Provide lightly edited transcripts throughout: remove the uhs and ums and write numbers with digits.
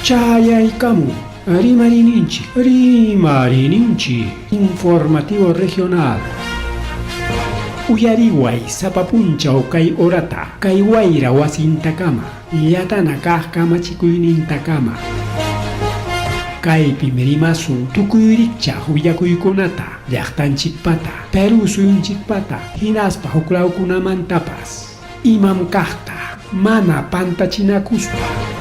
Chayaykamu, Rimarininchi, informativo regional. Uyariway sapapunchaw kay orata, kay wayra wasintakama, yatana kaq kamachikuynintakama. Kaypi mirimasun tukuyrichaq willakuykunata, llaqtanchikpata, Peru suyunchikpata, hinaspa huklawkunamantapas, imam kaqta, mana pantachinakuspa.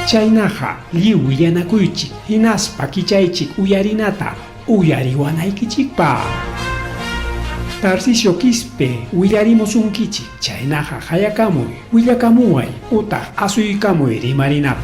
Chaynaqa lliw willanakuychik, hinaspa kichaychik uyarinata, uyariwanaykichikpa. Tarcisio Quispe, willarimusunkichik, chaynaqa hayakamuy, willakamuway, utaq asuykamuy rimarinapa.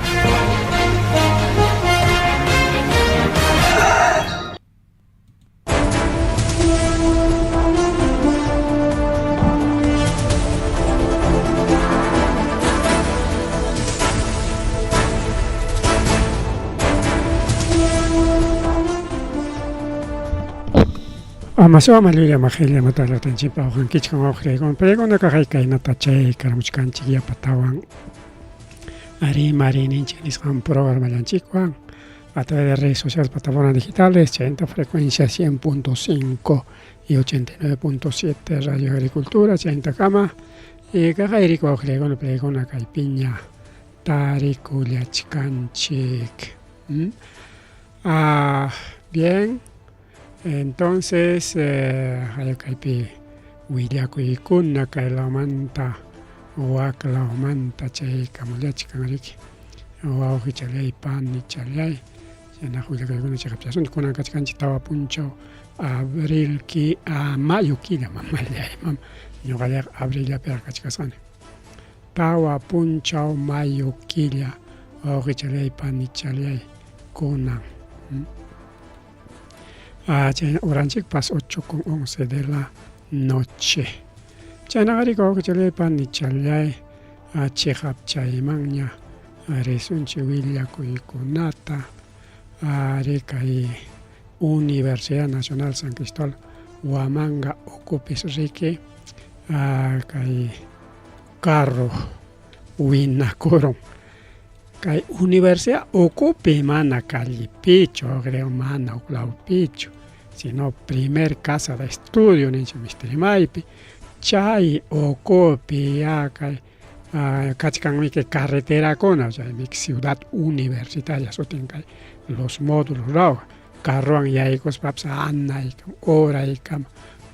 Amaso amaluya mahilia matala tanchipa ojan kichkan ojregon pregon akakai nata chay karamuchkanchik yapatawan Rimarininchi nisqan programa llanchikwan a través de redes sociales, plataformas digitales, 80 frecuencia 100.5 y 89.7 Radio Agricultura, 80 Kama y kakairiko ojregon pregon akai piña tarikuliachkanchik. Bien. Entonces, hayakaypi willakuykuna kaylamanta waklawmanta chay kamullachkanriki wawqi challay pani challay chayna willakaykuna chayqapchasun kunan kachkanchik tawa punchaw mayo killa mamallay ñuqallaqa abrillapi kachkasqani tawa punchaw mayo killa wawqi challay pani challay kunan. Oranchik pas 8:11 de la noche. Chanagarico que pan ni chalay a chehap chaimanya a resunchi villa kuikunata a recai Universidad Nacional San Cristóbal Huamanga Ocupis Rique a kai carro winakoro. Kai universidad ocupe mana calipicho, creo mana uclaupicho, sino primer casa de estudio nincho mistrimaipi, chay ocupe ya kai kachkan que carretera kona, ya mi ciudad universitaria sotin kai los módulos rao, carroan ya icos papsa anna ikam, ora ikam,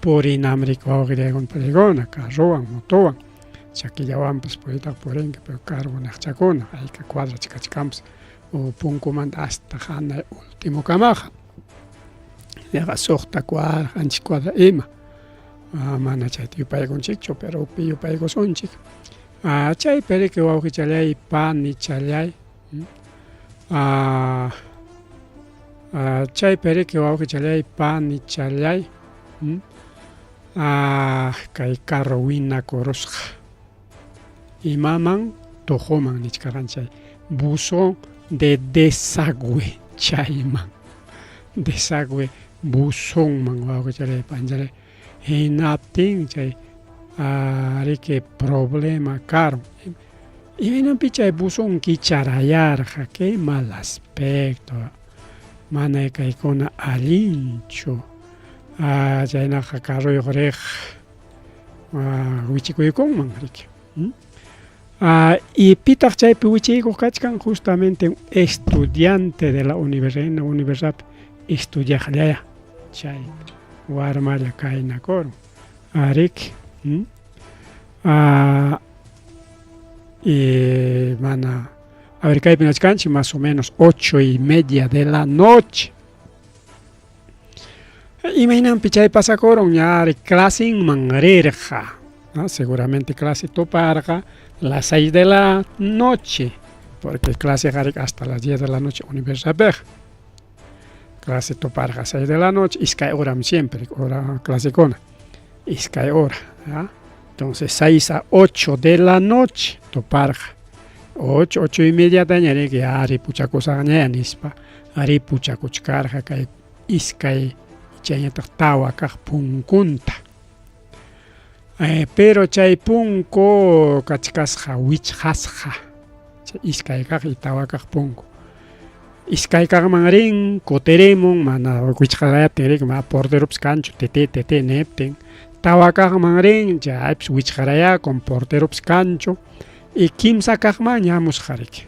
purinamrico gregon pregona, carroan, motoan. Chaquillawan pues poeta porenque pero carbo nachacona hay que cuadra chicachicamps o punkuman hasta hana último camaja llega sohta cuadra anchi cuadra ema mana chati paigon chicho pero pillo paigo sonchik chay pere que wauki chalay pan ni chalay chay pere que wauki chalay pan ni chalay kay carro wina korosja imaman tojoman nichkaranchay buzón de desagüe chayman desagüe buzón man wawqichalay panchalay hinaptin chay que problema caro imaynanpi chay buzón kicharayarqa qué mal aspecto mana kaykuna allinchu chaynaqa carroyuq riq wichikuykunman riki. Y pitaq chaypi wichiykuq kachkan justamente un estudiante de la universidad estudiaqllaya chay warmalla kaynakurun ariki y mana a ver kaypi nachkanchik más o menos 8:30 de la noche imaynanpi chay pasakurun ñari clasinman rirqa seguramente clase toparqa las 6 de la noche, porque clase hasta las 10 de la noche universidad clase toparqa 6 de la noche, iskay hora siempre, hora clase cona, iskay hora, entonces 6 a 8 de la noche toparqa, 8:30 dañaré que ari puchakosa nispa, ari puchakuchkarqa kay iskay chaynataq tawa kaq punkunta. Pero chay punku kachkasqa wichqasqa iskaykaq y tawakaq punku. Iskaykaqmanrin kutirmun mana wichqarayaptinrik ma porterups kanchu tete neptin. Tawakaqmanrin chaypis wichqarayakun porterups kanchu y kimsa kaqman ñamusqarik.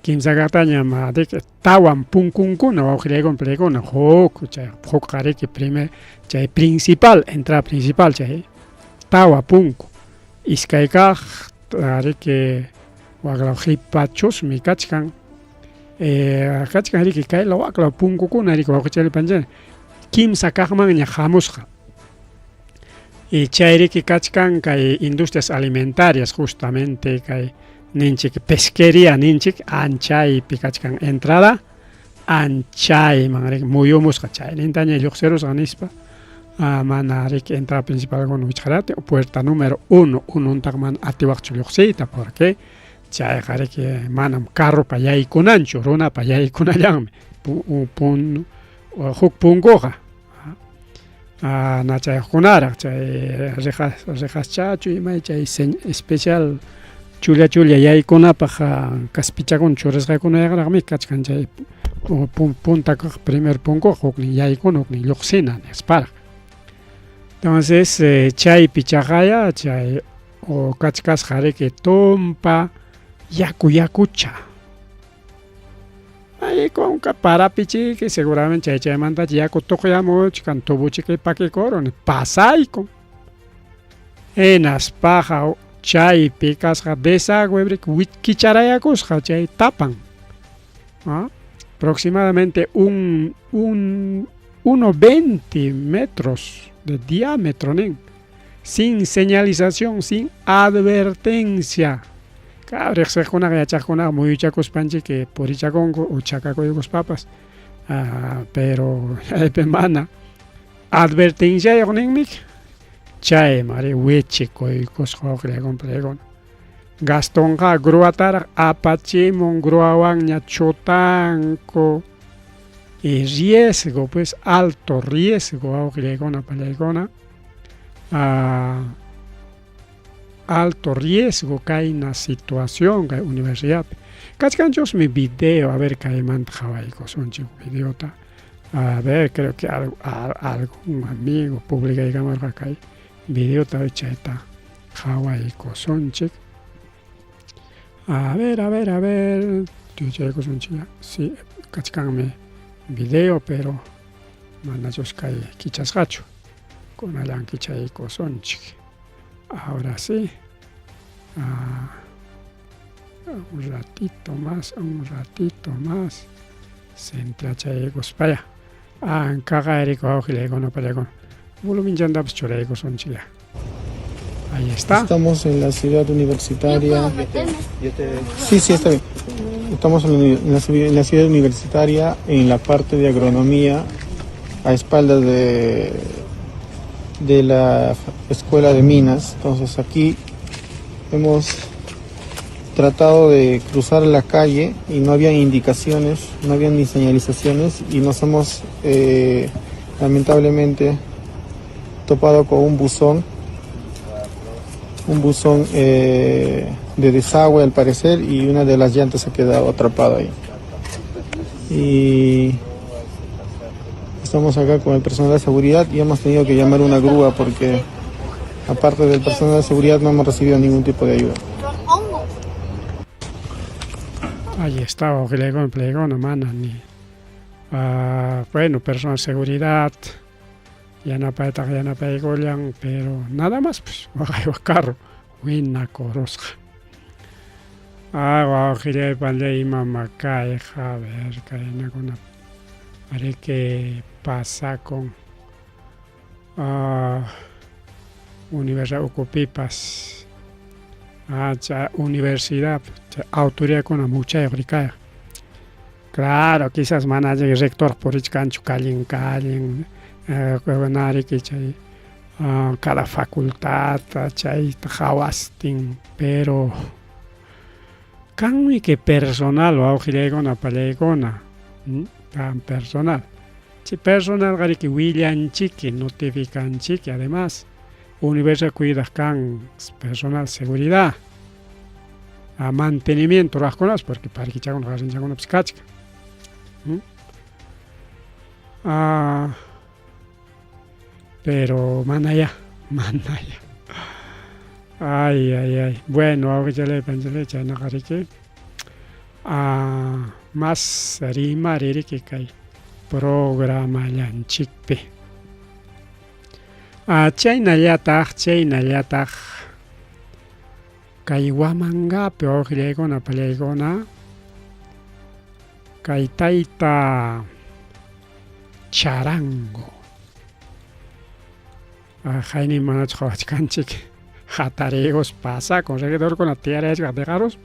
Kimsa kaqta ñamadik tawan punkunkuna wawqirikun pirikuna huk qariki primer chay principal entrada principal chay tawa punku iskaykaq ariki waqlaw qhipachusmi kachkan kachkan riki kayla waqlaw punkukuna riki wawqichayllapanchana kimsa kaqman ña hamusqa y chay riki kachkan kay industrias alimentarias justamente kay ninchik pesquería ninchik anchaypi kachkan entrada anchayman riki muyumusqa chayninta ña lluqsirusqa nispa mana riki entrada principal wichqarate puerta número 1 ununtaq mana atiwaqchu lluqsiyta porque chayqa riki manam carropa yaykunanchu runapa yaykunallanmi huk punkuqa nachaykunaraq chay riqaschachu imay chay especial chulya yaykunapaq kaspichakuna churisqaykunayaqraqmi kachkan chay punta kaq primer punkuqa huknin yaykuna huknin lluqsina nisparaq. Entonces chaypi chaqaya chay kachkasqa riki tumpa yakucha aykunqa parapichiki seguramente chaymanta yaku tuqyamuch kan tubuchiki pakikurun pasaykun hinaspaqa chaypi kasqa desagüe kicharayakusqa chay tapan aproximadamente 1.20 metros de diámetro sin señalización, sin advertencia. Riqsiqkunaqa yachaqkunaqa muyuchakuspanchik que purichakunku uchakakuykuspapas pero chaypi mana advertenciayuq ninmik chay mari wichikuykusqa wawqirikuna gastonqa gruataraq apachimun gruawan ña chutanku y riesgo pues alto riesgo wawqirikuna pallaykuna alto riesgo kayna situación kay universidad kachkanchusmi video a ver kaymanta qhawaykusunchik videota a ver creo que algún amigo publicaykamarqa kay videota chayta qhawaykusunchik a ver tuyaykusunchik sí kachkanmi video pero manachus kay kichasqachu kunallan kichaykusunchik. Ahora sí, un ratito más, se entra chaykuspaya. Ankaqa eriko wawqilaykuna pallaykuna volumen chantapas churaykusunchiklla. Ahí está. Estamos en la ciudad universitaria. Sí, está bien. Estamos en la ciudad universitaria, en la parte de agronomía, a espaldas de la escuela de minas. Entonces aquí hemos tratado de cruzar la calle y no había indicaciones, no había ni señalizaciones y nos hemos lamentablemente topado con un buzón de desagüe al parecer y una de las llantas se ha quedado atrapada ahí. Y estamos acá con el personal de seguridad y hemos tenido que llamar una grúa porque aparte del personal de seguridad no hemos recibido ningún tipo de ayuda. Ahí está, no mana ni bueno, personal de seguridad yanapaygoyan, pero nada más pues carro wina korosqa wawqillaypallay imama kayqa a ver kaynakuna para que pasa con universidad ukupipas universidad autoridad con mucha ebricaya claro quizás manager rector por cancho callin que chay cada facultad chay hawastin pero kanmi que personal wawqillaykuna pallaykuna tan personal. Si personal gari que William Chiqui notifican Chiqui además Universidad cuidas can personal seguridad mantenimiento rasconas porque para que chagon rasen chagon pskachka. Pero manaya. Ay. Bueno, ahora ya le pensé ya no que más rimar que kai programa lanchikpe. Chayna llatak kay wamangapi oqllaykuna pallaykuna kay tayta charango haynin manachu qhawachkanchik hatarigos pasa con regidorkuna tiyarayachka dejaros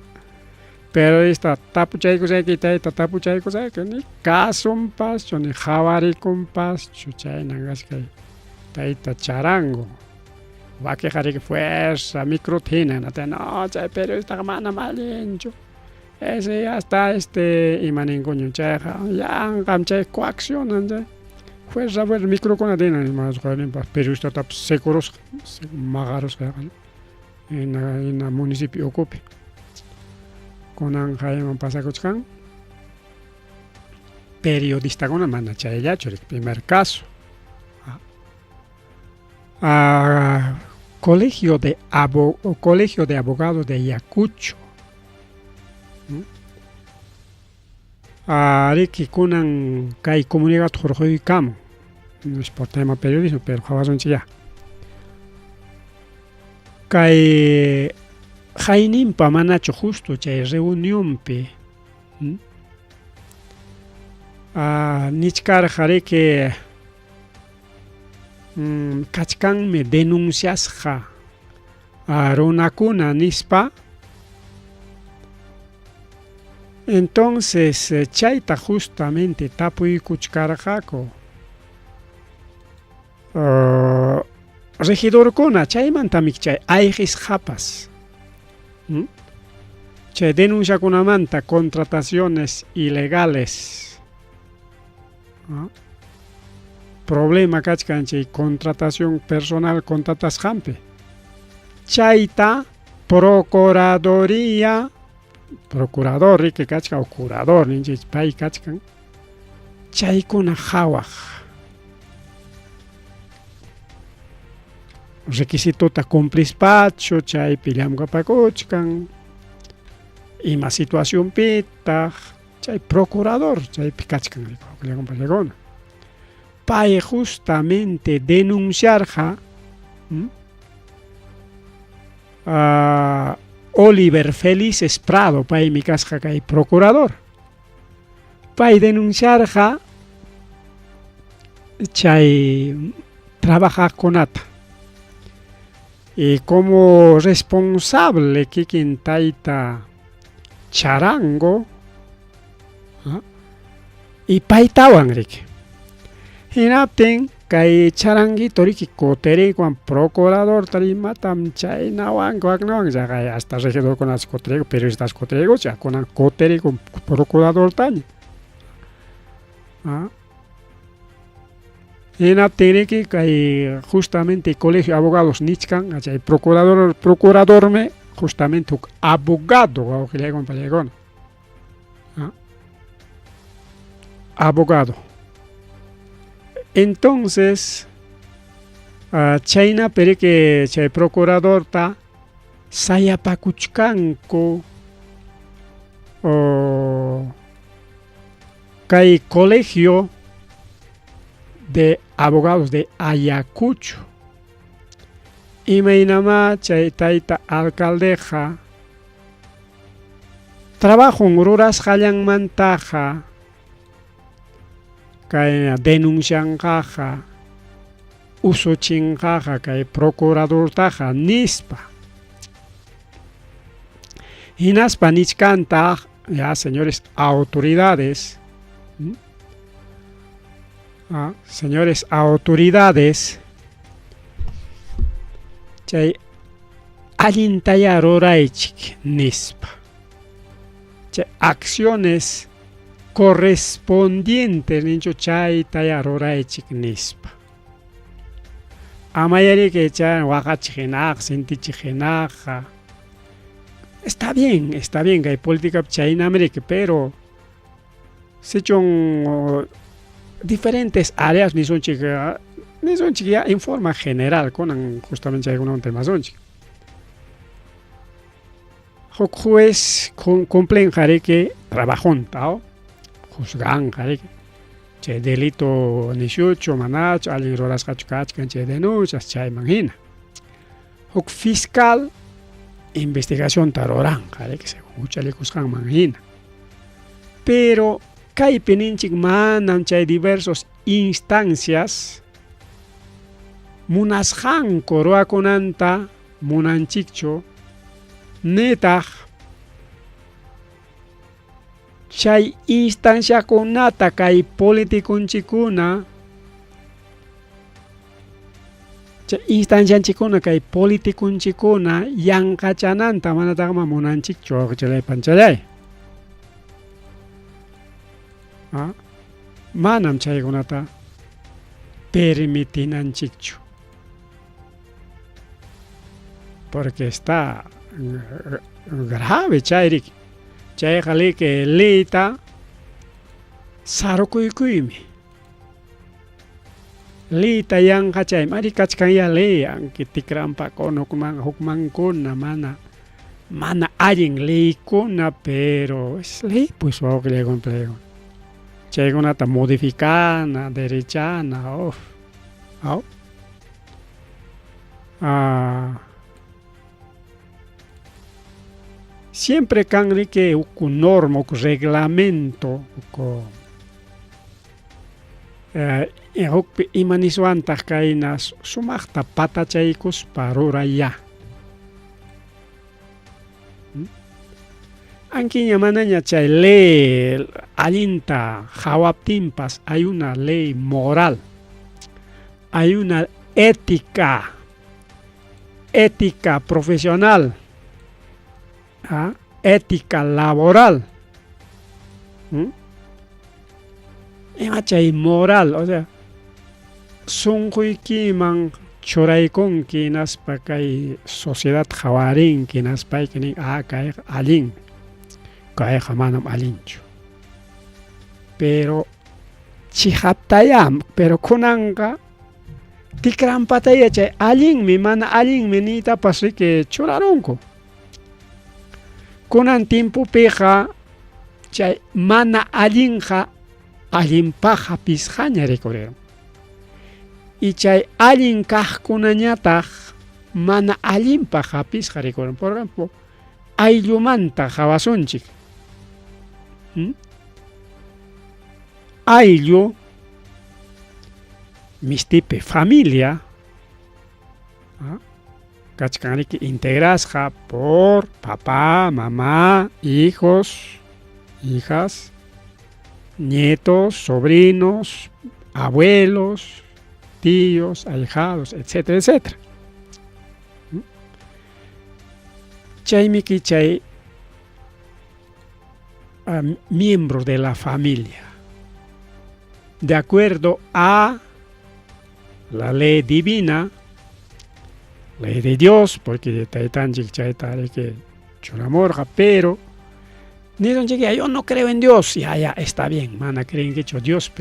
periodista tapuchaykusayki tayta tapuchaykusayki ni kasunpaschu ni qhawarikumpaschu chaynan ashkay tayta charango wakijariki fuerza microtina no chay periodista mana malinchu ese ya está imaninkuñu chayqa yanqam chay coaccionan chay fuerza microkuna tinan más periodista seguros magaros en la municipio ocupe kunan hayman pasakuchkan periodista kuna mana chayllachu primer caso. Colegio de Abogados de Ayacucho. Riki kunan kay comunidad Jorge Camo. No es por tema periodismo, pero jawason ya. Kay Jainimpa manacho justo chay reunionpi. Nichkar jariki kachkanmi denunciasqa runakuna nispa. Entonces chayta justamente tapuykuchkarqaku regidorkuna chaymantamik chay ayqisqapas chay denunciakunamanta contrataciones ilegales problema kachkan chay contratación personal contratasqanpi chayta procurador que kachka o curador ninchik pay kachkan chaykuna qhawaq requisitota cumplispachu chaypi llamkapakuchkan ima situación pitaq chay procurador chaypi kachkan pay justamente denunciarqa Oliver Felices Prado pay mi kasqa kay procurador pay denunciarqa chay trabajaqkunata y como responsable kikin tayta charango y paytawan riki hinaptin kay charanguito riki coterikuan procurador tarimatam chaynawan waknawan kay hasta regidorkunas coteriku periodistas coteriku kunan coteriku procurador taña hinaptin riki kay justamente colegio de abogados nichkan chay procuradorme justamente abogado wawqillaykuna pallaykuna abogado. Entonces, chayna perike chay procurador ta sayapakuchkanku kay colegio de abogados de Ayacucho. Imaynama chay tayta alcaldeja trabajo rurasqallanmantaqa kay denuncianqaqa usuchinqaqa kay procuradortaqa nispa hinaspa nichkantaq ya señores autoridades señores autoridades chay allintaya ruraychik nispa chay acciones correspondientes nincho chaytaya ruraychik nispa amayari que chay waqachik hinaq sintichik hinaqa está bien que hay política China América, pero se son diferentes áreas ni son chica en forma general con justamente algunos temas son chica. Juez cumplen que trabajón tao juzgan que delito 18 manach alguien rolas cachcach que denuncias chay mangina. Fiscal investigación taroran que se escucha le juzgan mangina. Pero kai peninchik manam chay diversos instancias munasjan koroa konanta munanchikcho netah chay instancia konata kai politikunchikuna chay instancia chikuna kai politikunchikuna yankachananta manataqma munanchikcho chalay panchalay manam chaykunata permitinanchikchu porque está grave chayrik chay que leita sarukuymi leita yanqa chay mari kachkanya ley anki tikrampa hukmankuna mana allin leykuna pero es ley pues wawqilla complejo chaykunata modificana derechana siempre kanri que un norma, un reglamento, imanisuantas kainas sumachta patachaykus paruraya. Anquiña manaña chay ley allinta hawaptimpas hay una ley moral, hay una ética profesional, ética laboral, chay moral, o sea, sunquykiman churaykunki naspa kay sociedad hawarinki naspayki kay allin kayqa manam allinchu pero chihaptayam pero kunanqa tikrampataya chay allinmi mana allinmi nitapas riki churarunku kunan timpupiqa chay mana allinqa allinpaqa pisqaña rikurirun y chay allin kaqkunañataq mana allinpaqa pisqa rikurirun por ejemplo ayllumanta hawasunchik ayllu mistipi familia kachkanriki integrasqa por papá, mamá, hijos, hijas, nietos, sobrinos, abuelos, tíos, ahijados, etcétera, etcétera. Chaymiki chay miembros de la familia, de acuerdo a la ley divina, ley de Dios, porque taitanjik chaytari que churamorja, pero yo no creo en Dios, ya está bien, mana creen que hecho Dios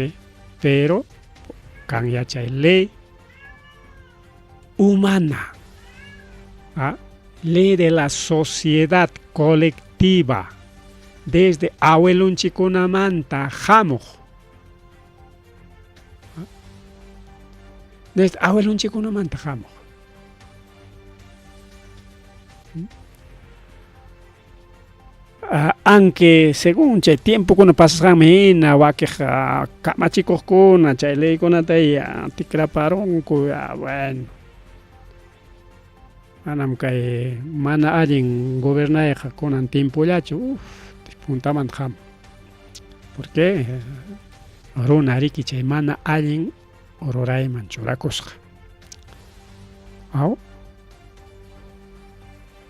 pero kan ya chay ley humana, ley de la sociedad colectiva, desde abuelunchikunamanta hamuq, desde abuelunchikunamanta hamuq. Aunque según chay tiempo kuna pasasqanmina wakiqa kamachikuqkuna chay leykunata tikraparunku bueno manam kay mana allin gobernayqa kunan timpullachu puntamanta ham porque runa riki chay mana allin rurayman churakusqa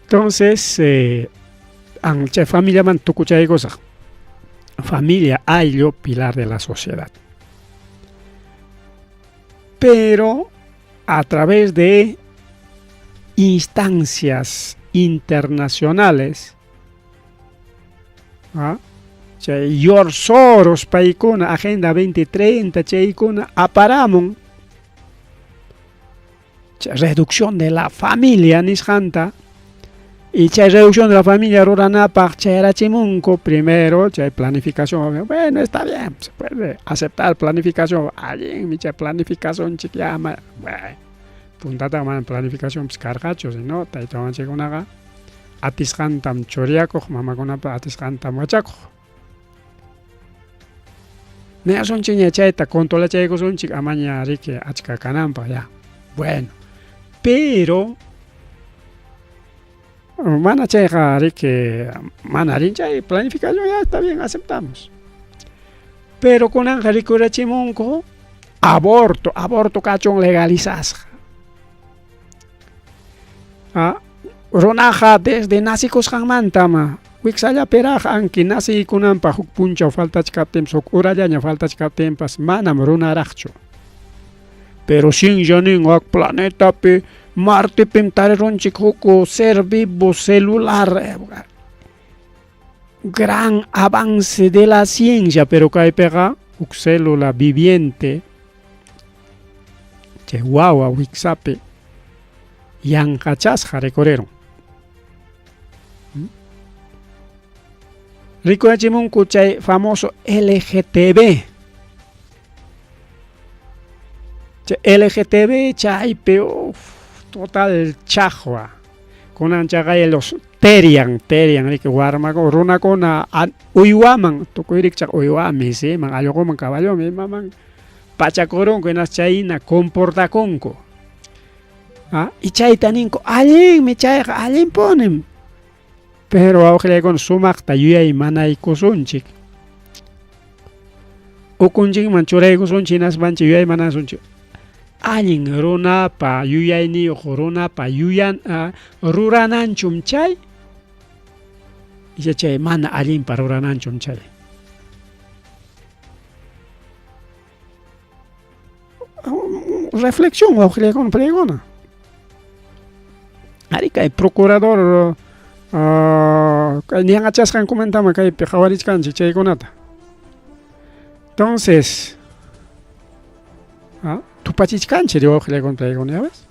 entonces chay familia man tukuchay cosa familia ayllu pilar de la sociedad pero a través de instancias internacionales Chay George Soros paykuna Agenda 2030 chaykuna aparamon chay reducción de la familia nisqanta y chay reducción de la familia ruranapaq chayrachimunku primero chay planificación. Bueno, está bien, se puede aceptar planificación, allinmi chay planificación chikyama, bueno, puntata man planificación karqachu, sino taytawanchikunaqa atisqantam churiakuq, mamakunapa atisqantam wachakuq. Neasunchik ña chayta controlachaykusunchik amaña riki achka kananpaq ya. Bueno, pero mana chayqa riki mana rinchay planificación, ya está bien, aceptamos. Pero kunanqa rikurachimunku aborto kachun legalizasqa. Runaqa desde nacikusqanmantama wiksallapiqa anki nasiykunanpaq huk punchaw faltachkaptinpas huk urallaña faltachkaptinpas manam runaraqchu. Pero shinllanin huk planetapi Martipim tarirunchik huk ser vivo celular, gran avance de la ciencia, pero kaypiqa huk célula viviente chay wawa wiksapi yankachasqa rikuriron. Rikurachimunku chay famoso LGTB. Chay LGTB chaypi total chaqwa. Kunan chaqay los terian riki warmako runakuna uywaman tukuyrik chaq uywami si man alluquman caballomi maman pachakurunku inas chayna comportakunku. Y chayta ninku allinmi chayqa allinpunim. Pero awqillaykuna sumaqta yuyay manaykusunchik. Ukunchikman churaykusunchik hinaspanchik yuyay manasunchik. Allin runapa yuyayniyuq runapa rurananchum chay. Chay mana allinpa rurananchum chay. Reflexión awqillaykuna pregunta. Ari kay procurador niyan achasqan comentama kaypi qhawarishkanchik chaykunata. Entonces, tupachishkanchik riwawqillaykuna paykuna, ¿ya ves?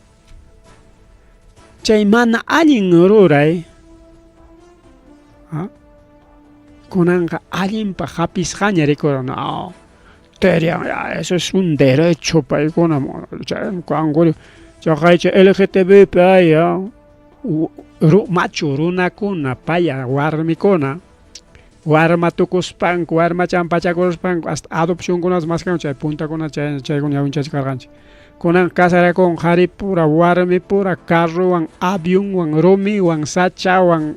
Chay mana allin ruray, kunanqa allinpa hapisqaña rikuran, terian, eso es un derecho paykuna, kanku chay LGTB pay, machu runakuna paya warmikuna warmatukuspanku warmachanpachakuspanku hasta adopcionkunas maskan chay puntakuna chaykuna yawinchachkarqanchik kunan kasarakun qhari pura warmi pura carrowan avionwan rumiwan sachawan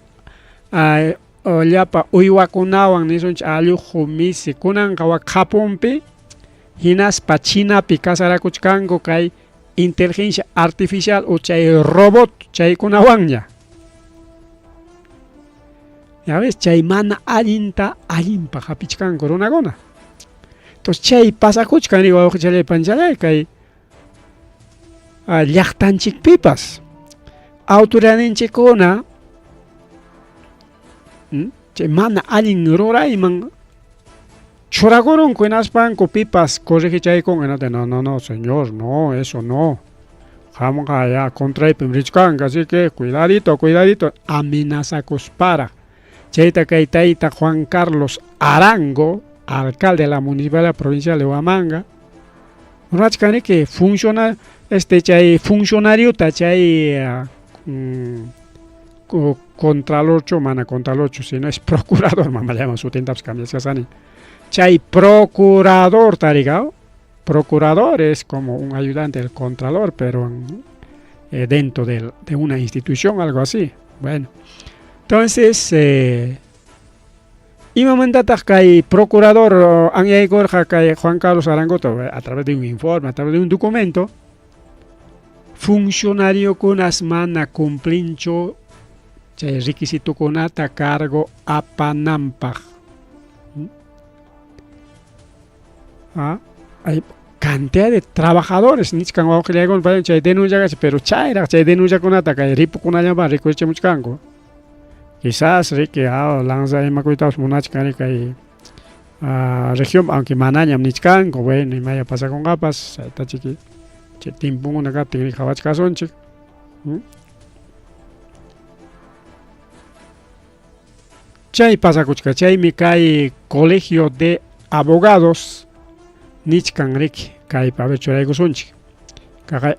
llapa uywakunawan nisunchik alluqu misi kunanqa wak Japonpi hinaspa Chinapi kasarakuchkanku kay inteligencia artificial o chay robot chaykunawanña. Ya ves, chay mana allinta allinpa hapichkanku runakuna. Entonces chay pasakuchkan riwawqichallaypanchalay kay llaqtanchikpipas autoridadninchikkuna chay mana allin rurayman churakurunku hinaspanku pipas corrigichaykun no señor, no, eso no. Qamqa ya contraypim richkanqa, así que cuidadito amenazakuspara. Chayta kay tayta Juan Carlos Arango, alcalde de la municipalidad provincial de Huamanga, rachkani que chay funcionariota chay contralorcho, mana contralorcho, sino es procurador, mamá llama su tintaps cambiasasani. Chay procurador tarigao. Procurador es como un ayudante del contralor, pero dentro de una institución, algo así. Bueno, entonces, y momentataq kay procurador anyaykurqa kay Juan Carlos Arangoto a través de un informe, a través de un documento, funcionariokunas mana cumplinchu chay requisitukunata cargo apananpaq. Hay cantidad de trabajadores nisqan wawqillaykuna chay denunciaqa pero chay denunciakunata kay ripukunallaman rikurichamuchkanku quizás riki lanza imakuitaus munachkan kay región aunque manañam nichkan bueno imaya pasa con gapas esta chiqui che timpung una gat tigri khawach kasonchik chay pasa kuchka chay mi kay colegio de abogados nichkan riki kay pavechoray kusunchik.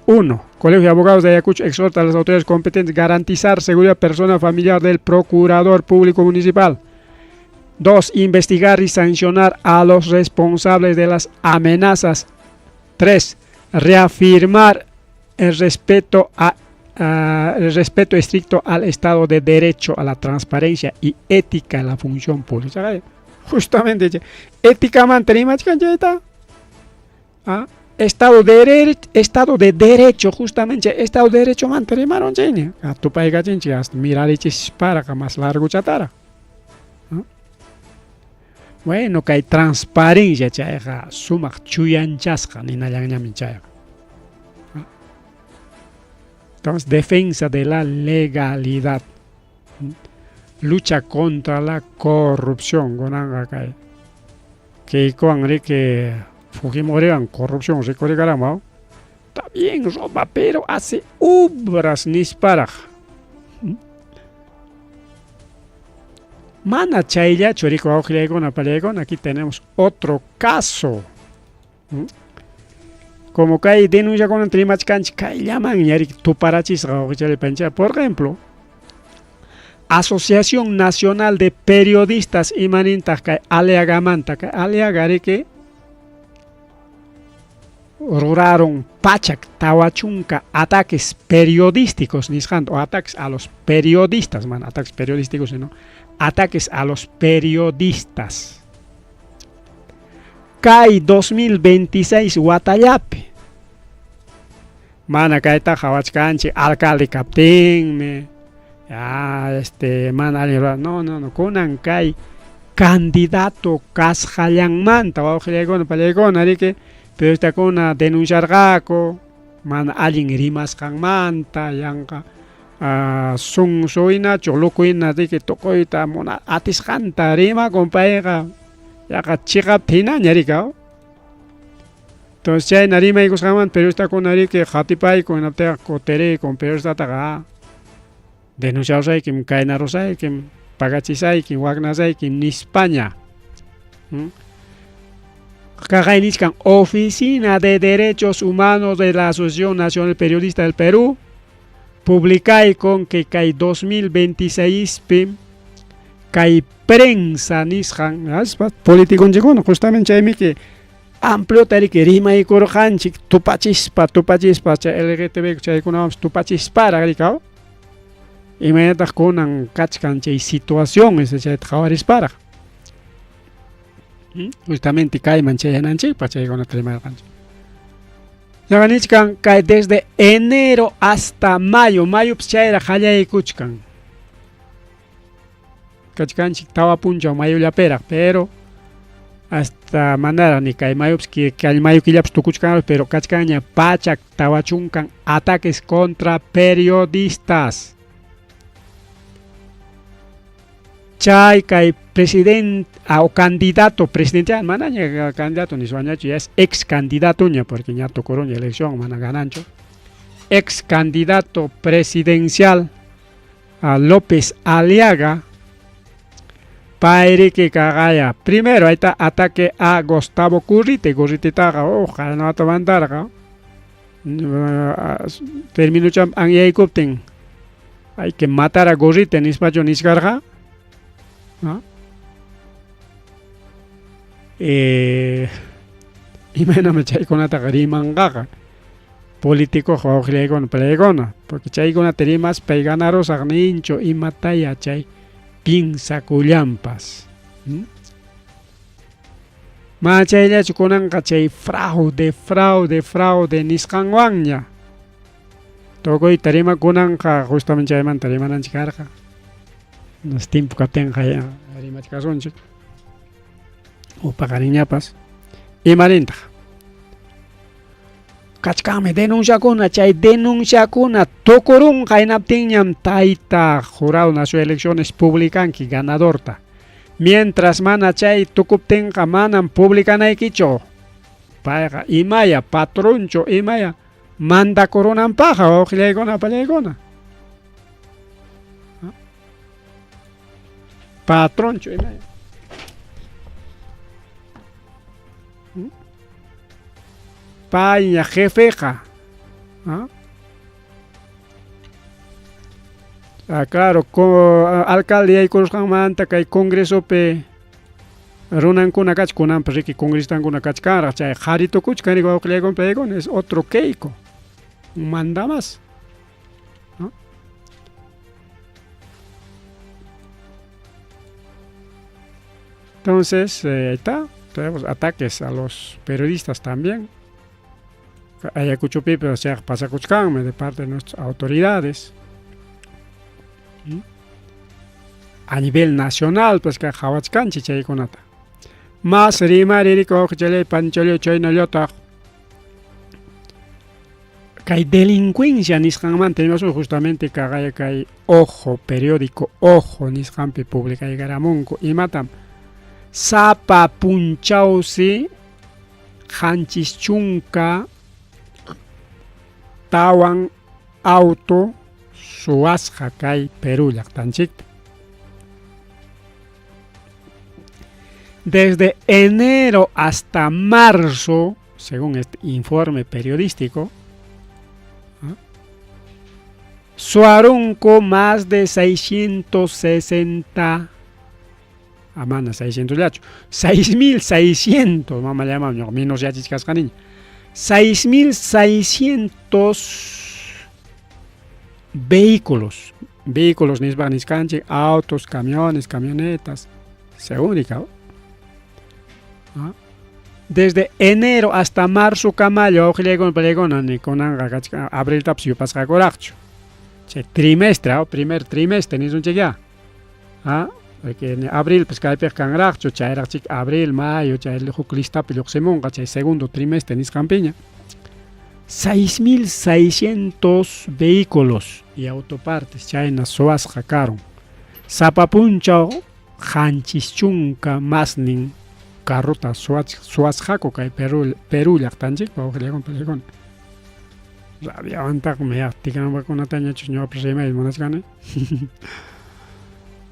1. Colegio de Abogados de Ayacucho exhorta a las autoridades competentes a garantizar seguridad personal familiar del Procurador Público Municipal. 2. Investigar y sancionar a los responsables de las amenazas. 3. Reafirmar el respeto estricto al Estado de Derecho, a la transparencia y ética en la función pública. Justamente, ética mantenimos. Estado de Derecho, justamente, Estado de Derecho mantenimos. A tu país, hasta mirar para que más largo chatara. Bueno, que hay transparencia, chaya, sumak chuyanchasca, ni nayanyamin chaya. Entonces, defensa de la legalidad, lucha contra la corrupción, que con que Fujimori corrupción, recordará, está bien, roba, pero hace obras nispara. Mana chaya, chorico aujilego, aquí tenemos otro caso. Como que hay denuncia con entre machcanch, que llaman y tu parachis, por ejemplo, Asociación Nacional de Periodistas y Manintas, que aleagamanta, que aleagare que ruraron Pachak, Tawachunca, ataques periodísticos, o ataques a los periodistas, ataques periodísticos, ¿no? Ataques a los periodistas. CAI 2026 Guatayape. Mana kaita Jawachkanchi, alcalde captain, no, kunan CAI candidato Kasjallanmanta, pero está con una denunciar gaco, man alguien rimas manta, yanka, sun soina, cholocuina, de que tocoita, mona, atiscanta, rima, compañera, yaka chica pina, ñaricao. Entonces, ya narima y gusgaman, pero está con nari que jatipay, con aptea, cotere, con pero está taga. Denunciar say, que caena rosay, que pagachisay, que wagnasay, que ni España. Oficina de Derechos Humanos de la Asociación Nacional Periodista del Perú publica con que hay 2026 hay prensa nishan político justamente que amplio que rima y corjanchik tupachispa LGTB tupachispa y me da con cachcanche situación ese se para justamente cae manchayananche para con la trema Yaganichkan cae desde enero hasta mayo pchaira jaya y kuchkan kachkanchik tawa puncha mayo la pera pero hasta mandara ni cae mayo que al mayo que tu kuchkan pero kachkaña pachak tawachunkan ataques contra periodistas chay kay presidente o candidato presidencial manaña candidato ni suañacho ya es ex candidato porque ya tocó la elección mana ganancho ex candidato presidencial a López Aliaga para que cagaya primero ahí está ataque a Gustavo Currite taga ojalá no va a tomar termino cham ang yaikupten hay que matar a Currite ni espacio ni escarga imagíname chay con la tagarimangaka político jogle con plegona porque chay con la terimas peiganaros agnincho y mataya chay pinza cullampas machay ya chukunan chay fraude niskanwanya toko y terima kunan justamente chay man terima nan chikarja nos tiempo que tenga ya rimas casonche o pagariñapas y marinta kachkame denunciakuna chay denunciakuna tukurun qaynaptinñam tayta jurado nacional elecciones publicanki ganadorta mientras mana chay tukuptinqa manam publicanaykichu payqa imaya patroncho imaya mandakurunanpaqa wawqillaykuna pallaykuna patroncho imaya payña jefeqa claro alcalde yaykurusqanmanta kay congresopi runankuna kach kunanpas riki congrestankuna kachkanraq chay qharitukuchkan riki wawqillaykuna pallaykuna es otro Keiko manda más entonces ahí está, tenemos ataques a los periodistas también Ayacuchupi, pero sea pasacuchcanme de parte de nuestras autoridades a nivel nacional, pues que jawachkanchi chaykunata más rimariko chale pancholio chaynallota kay delincuencia nisqanman tenemos justamente kagaya kay ojo periódico ojo nisqanpi publicaygaramunku imatam sapa punchawsi qanchis chunka tawan auto suasqa kay Perú llaqtanchikpi desde enero hasta marzo según este informe periodístico suarunco más de 660 amana 600 yacho 6600 mamá llama menos yachis cascaniña 6600 vehículos nisbanishkanchik autos camiones camionetas según desde enero hasta marzo kamayo abril tapsio pasqakuraqchu chay trimestre primer trimestre nisunchikya porque en abril pues kaypiq kanraqchu chayraqchik abril mayo chay huk listapi lluqsimunqa chay segundo trimestre nisqanpiña 6600 vehículos y autopartes chayna suasqa karun sapapunchaw qanchis chunka masnin carruta suasqaku kay Perú llaqtanchikpa wawqillaykuna pallaykuna radiowantaqa tikananpakunata ñachu ñawapis rimayta munachkani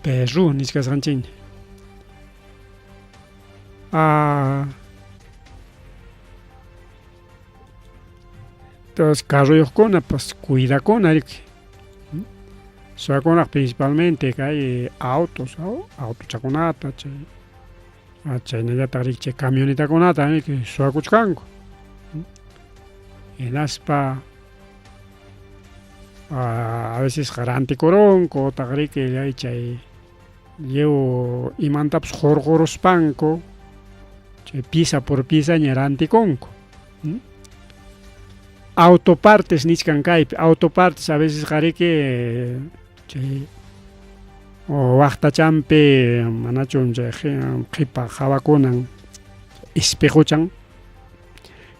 Perú niskasqanchikña entonces carruyuqkuna pues cuidakuna riki suwakunaq principalmente kay autos autochakunata chaynallataq riki chay camionetakunata riki suwakuchkanku hinaspa a veces rantikurunku otaq riki chay llevo imantapas jorqoruspanku chay pieza por pieza ña rantikunku autopartes niskan kaypi autopartes a veces qariki chay waqtachanpi manachun chay qipa hawakunan espejuchan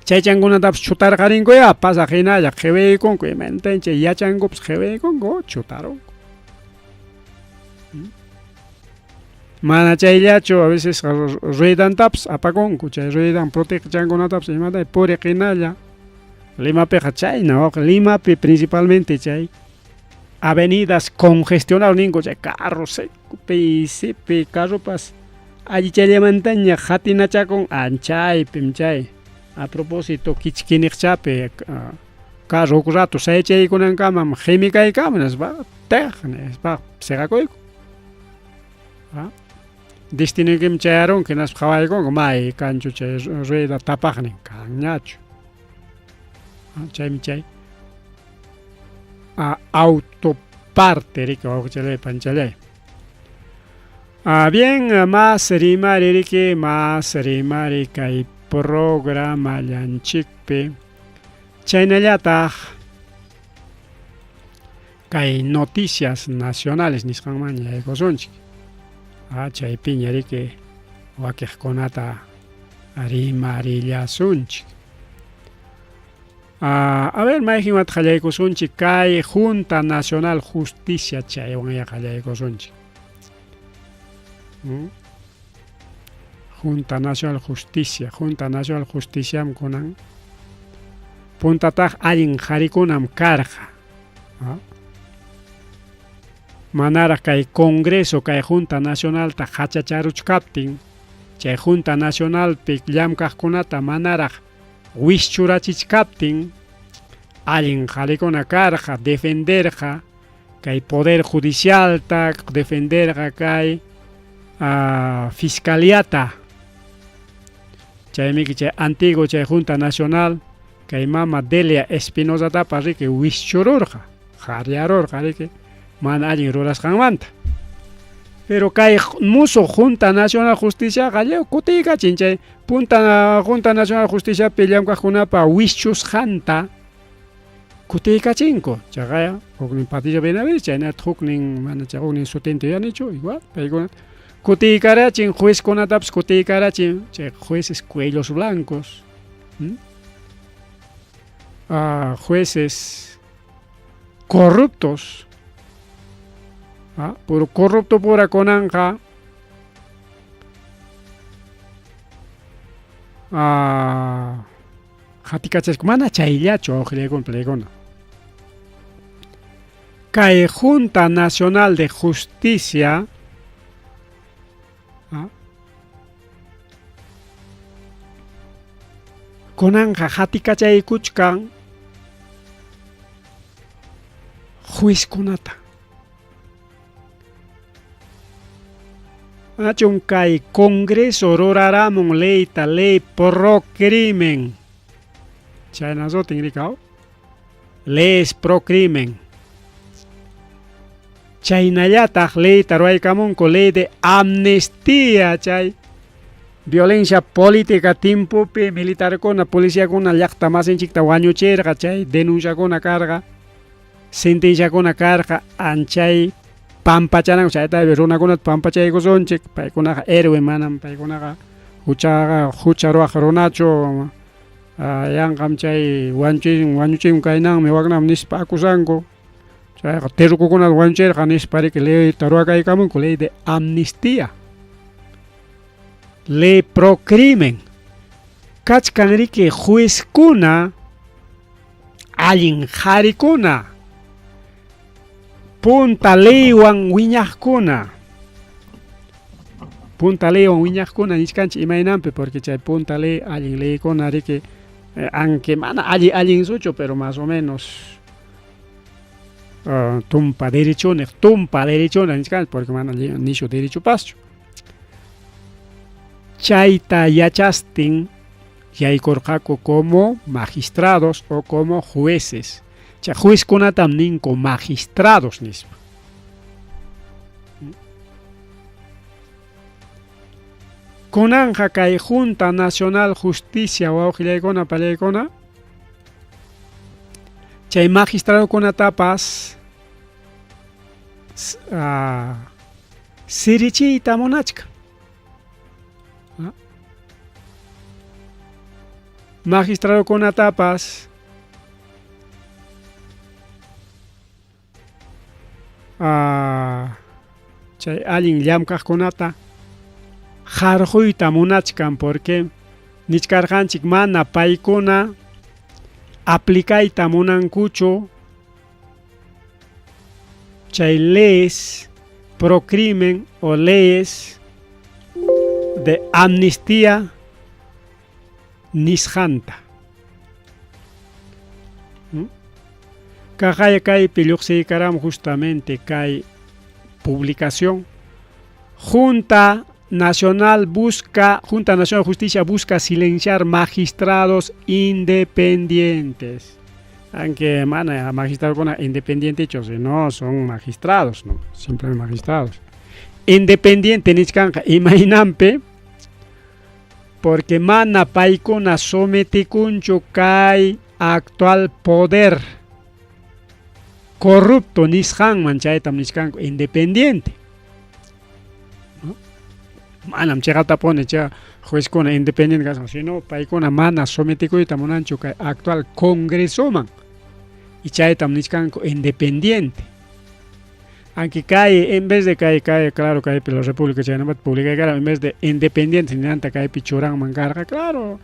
chaychankunatapas chutarqarinkuya pasaq hinalla qhiwiykunku imantaña chay yachankupas qhiwiykunku chutarunku mana chayllachu a veces ruedantapas apakunku chay ruedan protechankunatapas imatay puriq hinalla Limapiqa chayna Limapi principalmente chay avenidas congestionadas ninku chay carro secopi sipi carropas alli chayllamantaña hatinachakun anchaypim chay a propósito kichkiniqchapi carro huk rato sayachaykunankamam qimikaykaman teqni seqakuyku destinoykimi chayarunki naspa qhawaykunku may kanchu chay rueda tapaqnin kanñachu chaymi chay autoparte riki wawqichalay panchalay bien más rimari riki más rimari kay programa llanchikpi chaynallataq kay noticias nacionales nisqanman yaykusunchik chaypiña riki wakiqkunata rimarillasunchik A ver, Majimat Halaykusunchi, Kai Junta Nacional Justicia Chaywan Halaykusunchi. Junta Nacional Justicia kunan puntataq allin qharikunam karqa. Manaraq kay Congreso kay Junta Nacional ta hachacharuchkaptin chay Junta Nacional pi llamkaqkunata manaraq wischurachichkaptin allin qharikuna karqa defenderqa kay Poder Judicial ta defenderqa kay Fiscaliata chaymi chay antiguo chay Junta Nacional kay mama Delia Espinosa tapa riki wischururqa qharyarurqa riki mana allin rurasqanmanta pero kay musuq Junta Nacional Justicia qalleu kutiykachin chay Junta Nacional Justicia pi llamkaqkunapa wischusqanta kutiykachinku chaqaya huknin Patricia Benavides chaynata huknin mana chay huknin sutintiyanichu igual paykuna kutiykarachin juezkunatapas kutiykarachin chay jueces cuellos blancos jueces corruptos puro corrupto pura kunanqa hatikachasku mana chayllachu awqriykuna kay Junta Nacional de Justicia kunanqa hatikachaykuchkan juezkunata achun kay Congreso ruraramun ley pro crimen chayna sutin rikaw leyes pro crimen chaynallataq leyta ruaykamunku ley de amnistía chay violencia política timpupi militarkuna policíakuna llaqta masinchikta wañuchirqa chay denunciakuna karqa sentenciakuna karqa anchay pampachananku chayta runakunata pampachaykusunchik paykunaqa héroe manam paykunaqa hucha ruwaq runachu yanqam chay wañuchim kaynanmi waqnam nispa akusanku chayqa terrukukunata wañuchirqa nispa riki leyta ruwakaykamunku ley de amnistía ley pro crimen kachkan riki juezkuna allin qharikuna punta leywan wiñaqkuna niskanchik imaynanpi porque chay punta ley allin leykuna riki aunque mana allin suchu pero más o menos tumpa derechona niskanchik porque mana nishu derecho paschu chayta yachastin yaykurqaku como magistrados o como jueces chay juezkunatam ninku magistrados nispa kunanja kay Junta Nacional Justicia wawqillaykuna pallaykuna chay magistradokunatapas sirichiyta munachka magistradokunatapas chay allin llamkaqkunata qarquyta munachkan porque nichkarqanchik mana paykuna aplicayta munankuchu chay leyes pro crimen o leyes de amnistía nisqanta kaqaya kaypi lluqsiykaram justamente kay publicación Junta Nacional Justicia busca silenciar magistrados independientes aunque mana magistrados independientes no son magistrados no simplemente magistrados independiente niskanqa imaynanpi porque mana paykuna sometikunchu kay actual poder corrupto nisqanman chaytam niskanku independiente manam chayqata pone chay juez con independiente caso, sino paikuna mana sometikuita monanchu kay actual congreso man y chay tamnichkanko independiente. Aunque cae, en vez de cae, claro, cae la República China, publica, en vez de independiente, ni nada cae pichurang mancarga, claro.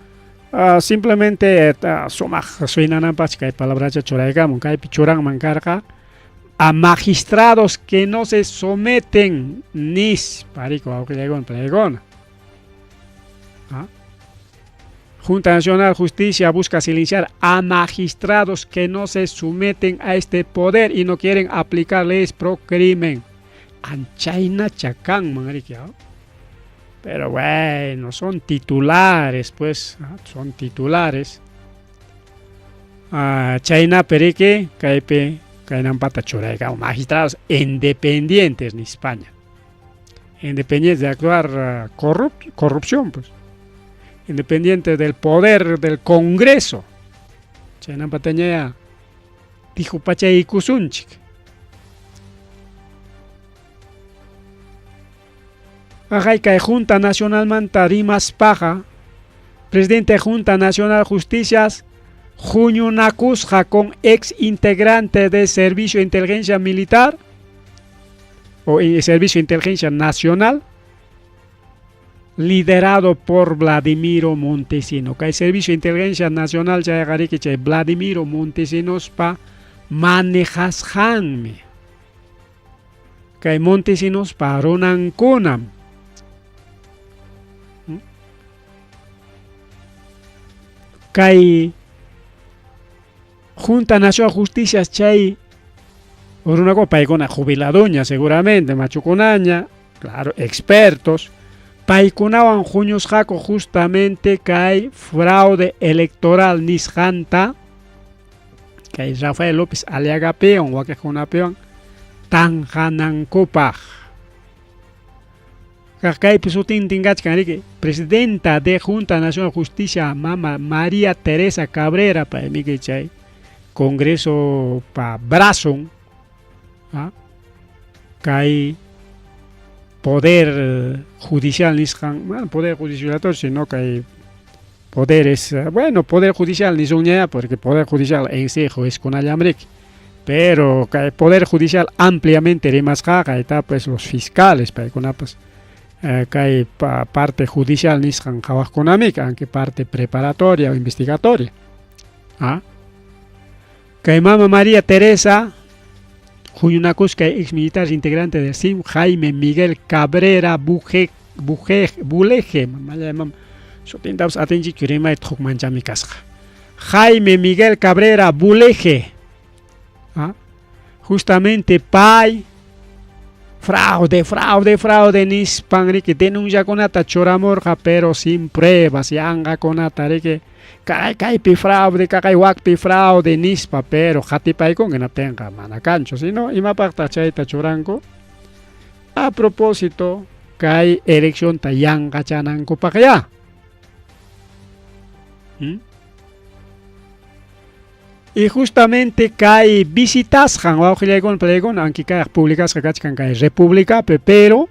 Simplemente, somaj, soy nanampas, cae palabra choraigamon, cae pichurang mancarga, a magistrados que no se someten, nis, parico, aunque llegon, plegona. Junta Nacional de Justicia busca silenciar a magistrados que no se someten a este poder y no quieren aplicar leyes pro crimen. Anchaina chacán, manriqueado. Pero bueno, son titulares, pues, son titulares. China perique, caipe, cainan pata choraiga, magistrados independientes en España. Independientes de actuar corrupción, pues. Independiente del poder del Congreso. China pataña dijo pachay kusunchik. Ajayka Junta Nacional Manta Rimas Paja, presidente de Junta Nacional Justicias, Junio Nakusja con ex integrante de Servicio de Inteligencia Militar o Servicio de Inteligencia Nacional, liderado por Vladimiro Montesinos. Que el Servicio de Inteligencia Nacional ya que Vladimiro Montesinos pa manejas hanme. Que Montesinos pa ronan konam. Que Junta Nacional de Justicia chay una copa con jubiladoña seguramente machuconaña, claro, expertos. Paikunawan Junios Jaco justamente que hay fraude electoral nisjanta, que hay Rafael López Aliaga peón, o que una peón, Tanjanan Copaj. Kakay Pesutin Tingach Canrique, presidenta de Junta Nacional de Justicia, Mama María Teresa Cabrera, para mí que chay, Congreso pa Brazón, que hay poder judicial, bueno, poder judicial, sino que hay poderes, bueno, poder judicial ni son ya, porque poder judicial en sí es con alambric, pero que hay poder judicial ampliamente de más jaga, está pues los fiscales, para que pues, que hay parte judicial ni son jawas con amiga, aunque parte preparatoria o investigatoria, que hay Mama María Teresa Julio Cusca, ex militar integrante del SIM, Jaime Miguel Cabrera Buleje, Jaime Miguel Cabrera Buleje, justamente pai, fraude, nispan, que denuncia con ata choramorja, pero sin pruebas, y anga con ata, que Caipi fraude, wakpi fraude, nispa, pero jatipai con que no tenga manacancho, sino y mapakta chaita churanco. A propósito, que hay elección tayanga chananco para allá. Y justamente que hay visitas, aunque hay públicas que hay república, pero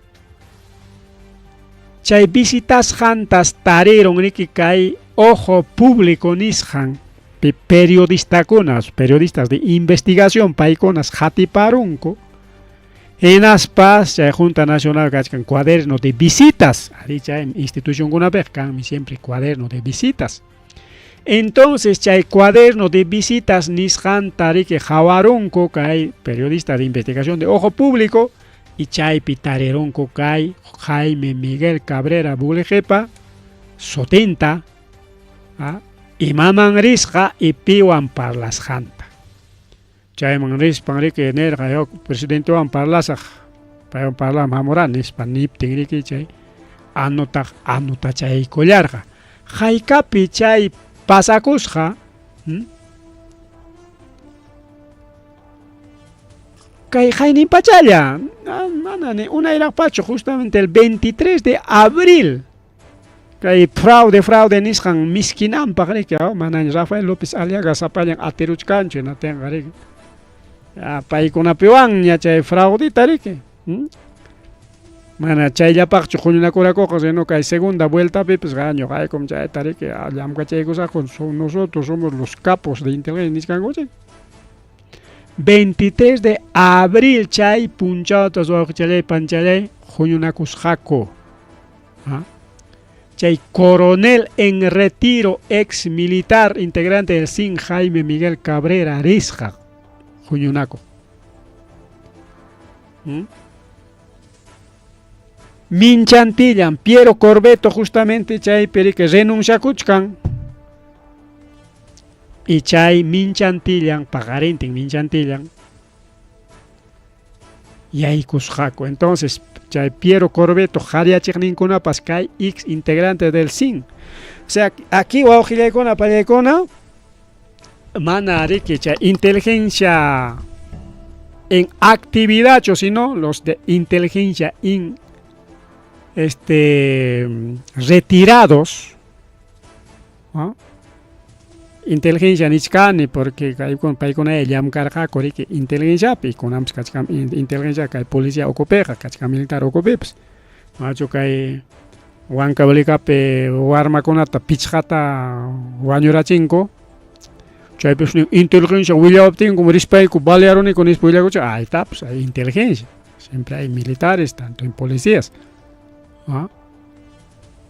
chay visitas jantas tareron que hay ojo público nishan periodistas de investigación paiconas jatiparunco en aspas ya Junta Nacional cachcan cuaderno de visitas dicha en institución una vez siempre cuaderno de visitas. Entonces chay cuaderno de visitas nishan tari que jawarunco que hay periodistas de investigación de ojo público y chay pitareronco que hay Jaime Miguel Cabrera Bulejepa 70 y maman risja y piwan parlas janta. Chay man ris pangri que energa yo presidente wan parlas payon parla mamoran es panip tingri que chay anota chay collarga. Jaikapi chay pasakusja Kay Jaini Pachaya, una era pacho justamente el 23 de abril. Kay fraude nishan miskinam pagre que manan Rafael López Aliaga sapayan ateruch cancho na tengare. Pai con apewan ya chay fraude tarike. Mana chayllapaqchu huñunakuraqqa sino kay segunda vuelta pues gaño hay como chay tari que llamka chaykusa nosotros somos los capos de inteligencia niskangoche. 23 de abril chay punchata suaqchalay panchalay huñunakusqaku. Chay coronel en retiro ex militar integrante del SIN Jaime Miguel Cabrera Risja huñunaku. Minchantillan Piero Corbeto justamente chay peri que renunciakuchkan y chay minchantillan pagarintin minchantillan yaykusqaku. Entonces chay Piero Corbeto jariachikninkunapas kay ex integrante del SIN. O sea, aquí wawqillaykuna pallaykuna mana riki chay inteligencia en actividad, sino los de inteligencia retirados, ¿no? Inteligencia nichkani porque paykuna llamkarqa koriki inteligencia pi kunams kachkam inteligencia kay policía ocupeqa kachkam militar ocupepas machu kay Huancavelicapi warmakunata pichqata wañurachinku chaypish inteligencia willaptin como rispayku balearuniku nispa willakuchu ahí está, pues hay inteligencia, siempre hay militares tanto en policías.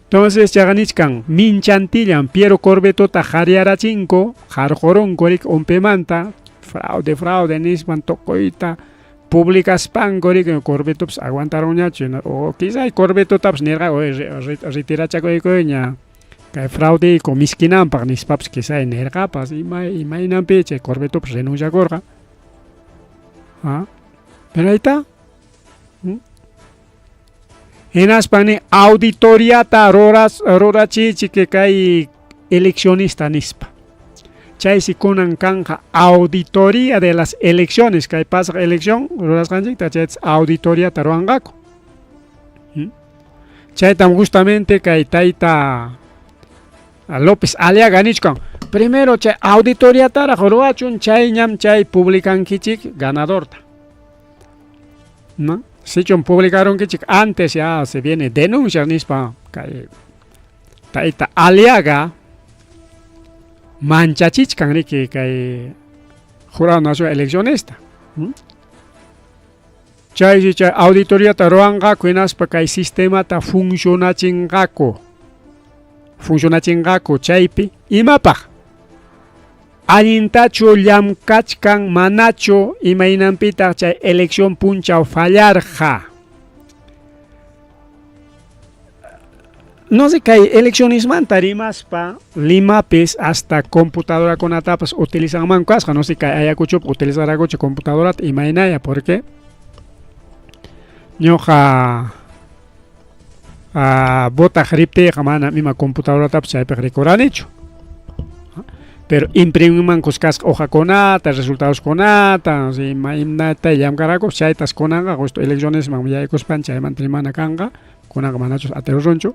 Entonces chaganichkan minchantillan Piero Corbetota jariarachinko jarjoronko rik ompemanta fraude nispan tokoita publicaspan korik Corbetops aguantaron o quizá Corbetotaps nerga retirachakoykoña kay fraude ko miskinanpaq nispapas quizá nergapas imaynanpi chay Corbetops renunciakorqa. Pero ahí está. Enaspani auditoriata rorachichi que kay eleccionista nispa. Chay si kunan kanja auditoría de las elecciones kay pasa elección roras kanjikta chay auditoriata roangako. Chay tam justamente kay taita López Aliaga nichkan. Primero chay auditoriata roachun chay ñam chay publican kichik ganadorta. ¿No? Si publicaron que antes ya se viene denuncia nispa kay taita Aliaga manchachichkan riki kay Jurado Nacional Eleccionista. Chay auditoría taruanga kuinaspa kay sistema ta funcionachingako chaypi imapaq allintachu llamkachkan manachu imaynanpita chay elección punchaw fallarja. No sé kay eleccionismanta rimaspa limapis hasta computadora con atapas utilizan mancasja, no sé kay ayakuchu utilizar agocho computadora imaynaya porque ñoja bota gripte jamana mima computadora tapas chaypi recoranichu. Pero impriman cosas hoja conata, resultados conata, si imnata llamcaraco, chaitas conanga, elecciones mamaya cospancha de mantrimana canga, conanga manachos aterosoncho.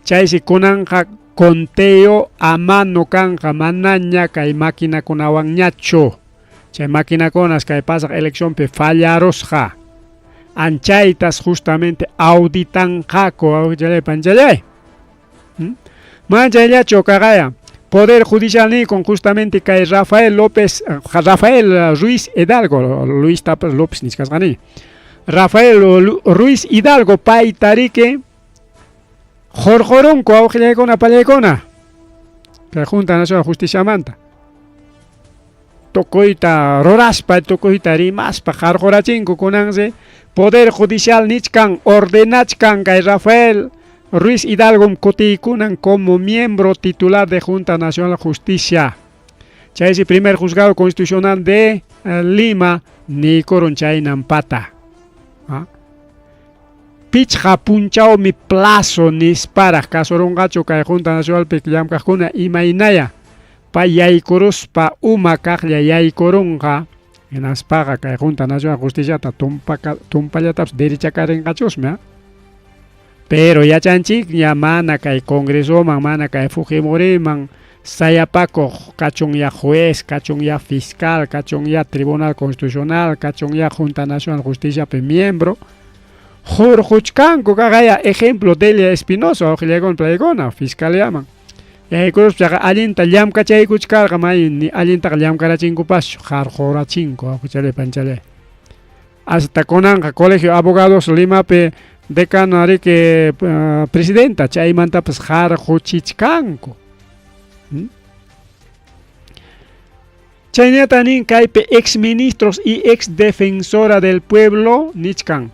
Chay si conanga conteo a mano canga manaña kay máquina con awañacho. Chay máquina conas kay pasa elección pe fallarosja. Anchaitas justamente auditan jaco, aujale panchale. Manchaya chocagaya. Poder Judicial ni con justamente que Rafael Ruiz Hidalgo, Luis Tapas López Niscasgani. Rafael Ruiz Hidalgo, Pai Tarique, Jorjoronco, Augelecona Palecona, que Junta Nacional Justicia Manta. Tocoita Roraspa, Tocoita Rimaspa, Jarjorachinco, Conanze, Poder Judicial Nichkan, Ordenachkan, que Rafael Ruiz Hidalgo Cotikunan como miembro titular de Junta Nacional de Justicia. Chay es el primer juzgado constitucional de Lima, ni Coronchay Nampata. Pichja punchao mi plazo nispara casorongacho kay Junta Nacional Pekillam Kajuna Imainaya. Pa yaykoruspa uma kajlia yaykoronga. En aspaga kay Junta Nacional de Justicia ta tumpayataps derecha karengachosme. Pero ya chanchik ya mana kay Congreso mana kay Fujimori sayapako kachon ya juez, kachon ya fiscal, kachon ya Tribunal Constitucional, kachon ya Junta Nacional de Justicia pe miembro. Jorjuchkanko kagaya ejemplo Delia Espinosa o Gilegon Playgona, fiscal llaman. Cruz ya alinta llam kachay kuchkarga may ni alinta llam karachinko pas jarjorachinko kuchale panchale. Hasta conanga colegio abogados Lima pe decano ari que presidenta chay manta pues jarjochichkanko. Chaynetanin kaype ex ministros y ex defensora del pueblo nichkan.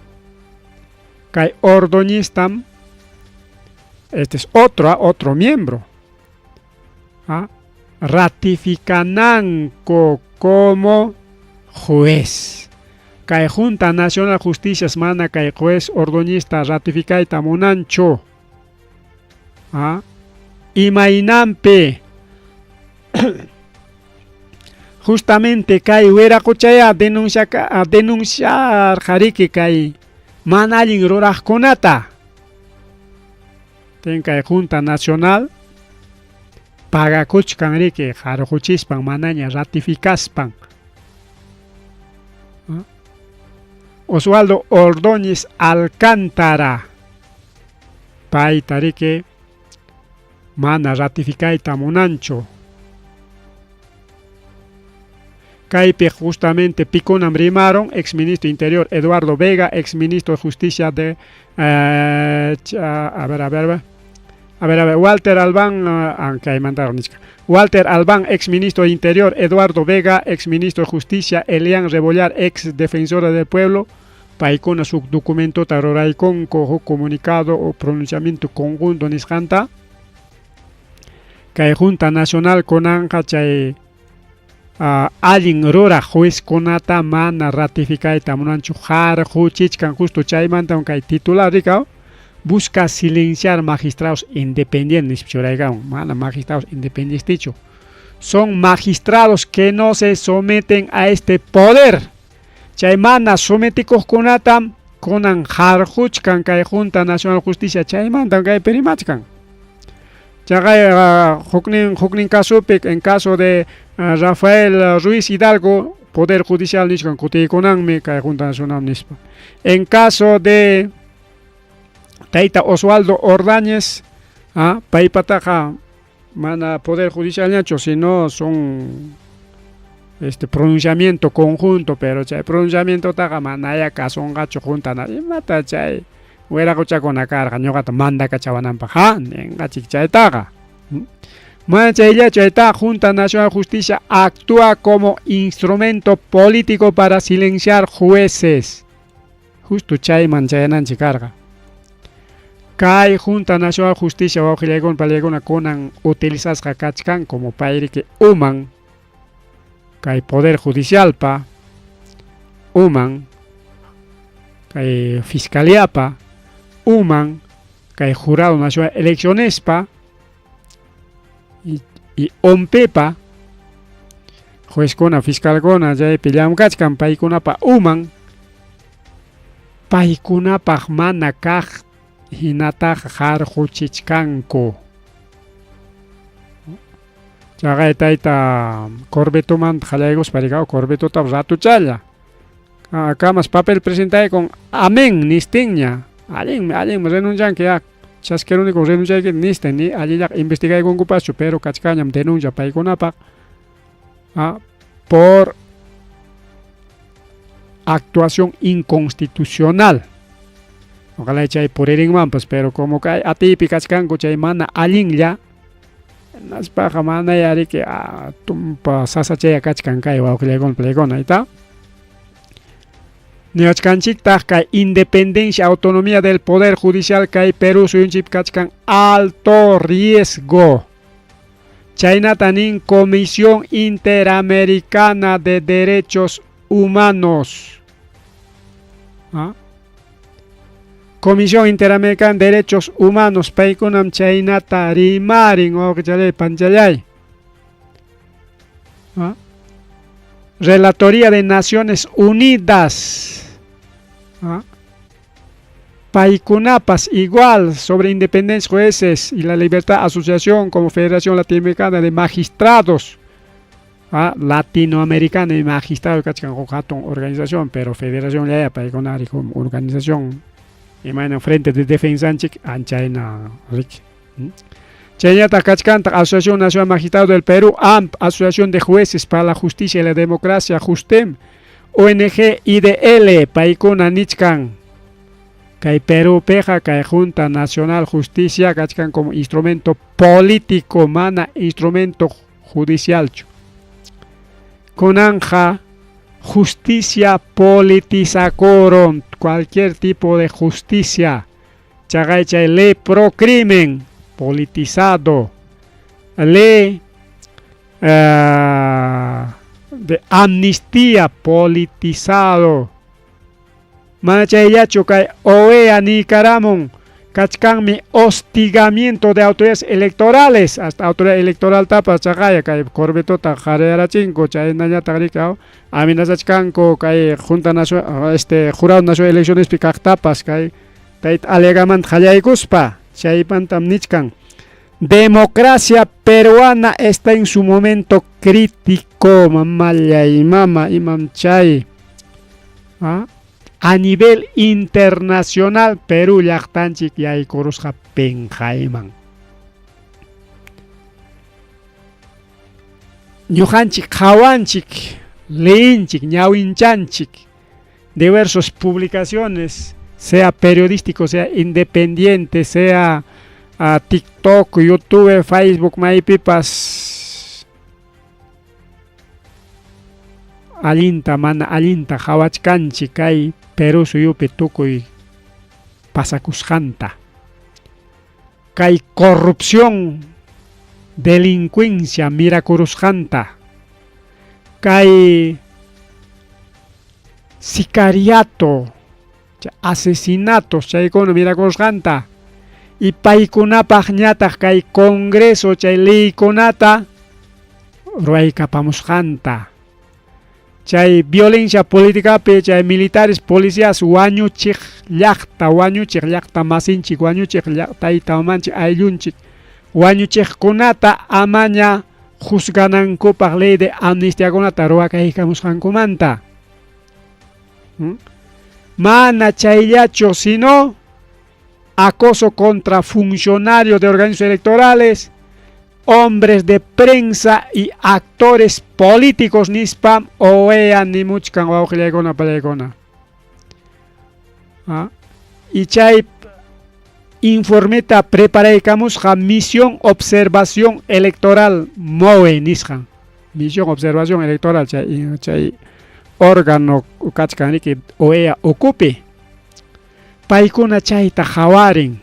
Kay Ordóñez tam, este es otro miembro, ratificananco como juez. Kay Junta Nacional Justicia mana kay juez Ordóñez ta ratificaita monancho. Imainampe justamente kay huera kuchaya denunciar jariki kay manalin rurajkunata. Tenka Junta Nacional pagakuchkan riki jarjuchispan manaña ratificaspan. Osvaldo Ordóñez Alcántara paita riki mana ratificaita monancho. Kaipe justamente Piconam rimaron, ex ministro Interior Eduardo Vega, ex ministro de Justicia de Walter Albán, aunque hay mandaron Walter Albán, ex ministro de Interior Eduardo Vega, ex ministro de Justicia Elian Rebollar, ex defensora del pueblo, paicona su documento taroraicon cojo comunicado o pronunciamiento conjunto niscanta, que Junta Nacional con chay alin rura juez konata mana ratificaita monanchu jarjuchichkan justo chaymanta aunque titular ricao busca silenciar magistrados independientes mana magistrados independientes dicho son magistrados que no se someten a este poder chaymana someticos konatam konan jarjuchkan kay Junta Nacional Justicia chaymanta kay perimachkan Juknin Kasupik, en caso de Rafael Ruiz Hidalgo, Poder Judicial Nishkan Kutikunanmi, Kay Junta Nacional Nispa. En caso de Taita Osvaldo Ordóñez, Paipataja, Mana Poder Judicial Nacho, si no son pronunciamiento conjunto, pero chay pronunciamiento taga manaya son gacho junta nadie mata chay. Huera cocha con la carga, ñogata manda cachabanampa, nenga chichaetaga. Mancha chaita, Junta Nacional de Justicia actúa como instrumento político para silenciar jueces. Justo chay manchayanan chicarga. Kai Junta Nacional de Justicia o Gilegon Palegon conan utilizas kachkan como pairi que human. Kai Poder Judicial pa. Human. Kai Fiscalía pa. Human, que Jurado Nacional de Elecciones pa y OMPEPA, juez cona, fiscal cona, ya peleamos cachcan, paikuna pa Human, paikuna pa manakaj, hinata jarjuchichkanko. Ya taita corbeto man, jalegos parigao, corbeto tab rato chaya. Acá más papel presentado con amén, nistingña. Alguien renuncian que ya chasquero único renuncia que nisten ni allí ya investiga con cupacho pero cachcañam denuncia para iconapa por actuación inconstitucional. Ojalá echay por el pues pero como que atípica cachcanco chay mana alguien ya nas paja mana ya de que tumpa sasa chay cachcancay o que le gon plegona y tal. Neochkanchik tajka independencia, autonomía del Poder Judicial kay Perú suyunchip kachkan alto riesgo. China tanin Comisión Interamericana de Derechos Humanos. Comisión Interamericana de Derechos Humanos paikunam China tarimarin o kachale panchalay. Relatoría de Naciones Unidas. Paikunapas igual sobre independencia jueces y la libertad asociación como Federación Latinoamericana de Magistrados. Latinoamericana de Magistrados organización, pero Federación ya paikunari como organización imana Frente de Defensa anchaina rik. Chayata Kachkanta, Asociación Nacional Magistrado del Perú, AMP, Asociación de Jueces para la Justicia y la Democracia, JUSTEM, ONG IDL, Paikuna Nichkan, Kai Perú Peja, Kai Junta Nacional Justicia, Kachkan como instrumento político, mana instrumento judicial. Conanja, justicia politizacoron, cualquier tipo de justicia, Chagay chay ley pro crimen, politizado, ley de amnistía politizado, manachayacho kay OEA Nicaramon, kachkanmi hostigamiento de autoridades electorales, hasta autoridad electoral tapa chagaya kay corbetota jarerachinko chay nanya tagrikao, aminasachkanko kay Junta Nacional, Jurado Nacional de Elecciones pikaktapas kay alegamant jayaykuspa. Democracia peruana está en su momento crítico, mamaya y mama imam chay. A nivel internacional, Perú llaqtanchik yaykurusqa penjayman. Ñuqanchik hawanchik, leinchik, ñawinchanchik, diversas publicaciones, sea periodístico, sea independiente, sea TikTok, YouTube, Facebook, maypipas allinta mana allinta hawachkanchi kay Perú suyupi tukuy pasakusqanta, kay corrupción, delincuencia mirakurusqanta, kay sicariato, asesinatos chaykuna mirakurusqanta, y paykunapaq ñataq kay congreso chay leykunata ruaykapamusqanta, chay violencia políticapi chay militares policías wañuchiq llaqta masinchik, wañuchiq taytamamanchik ayllunchik wañuchiqkunata amaña juzganankupaq ley de amnistiakunata ruwakaykamusqankumanta. Mana chayllachu sino acoso contra funcionarios de organismos electorales, hombres de prensa y actores políticos nispam OEA ni muchkan wawqillaykuna pallaykuna. Y chay informeta preparaykamusqa misión observación electoral MOE nisqan. Misión observación electoral chay órgano kachkaniki OEA ocupe. Paykuna chayta hawarin.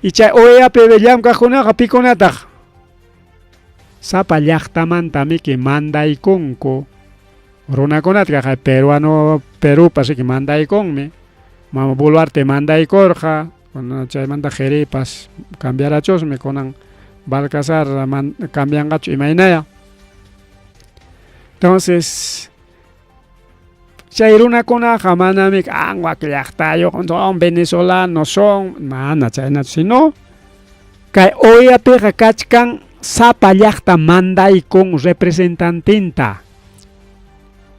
Y chay OEA pe llamkaqkunaqa pikunataq sapa llaqtamanta miki mandaykunku runakunatqa kay peruano Perupa siki mandaykunmi, Mama Boluarte mandaykurqa, chaymanta Jeripas cambiarachusmi kunan Balcazar cambianqachu imaynaya. Entonces chay runakunaqa manami wak llaqtayuq son venezolanos son mana chayna, sino kay OEApiqa kachkan sapa llaqta mandaykun representantinta.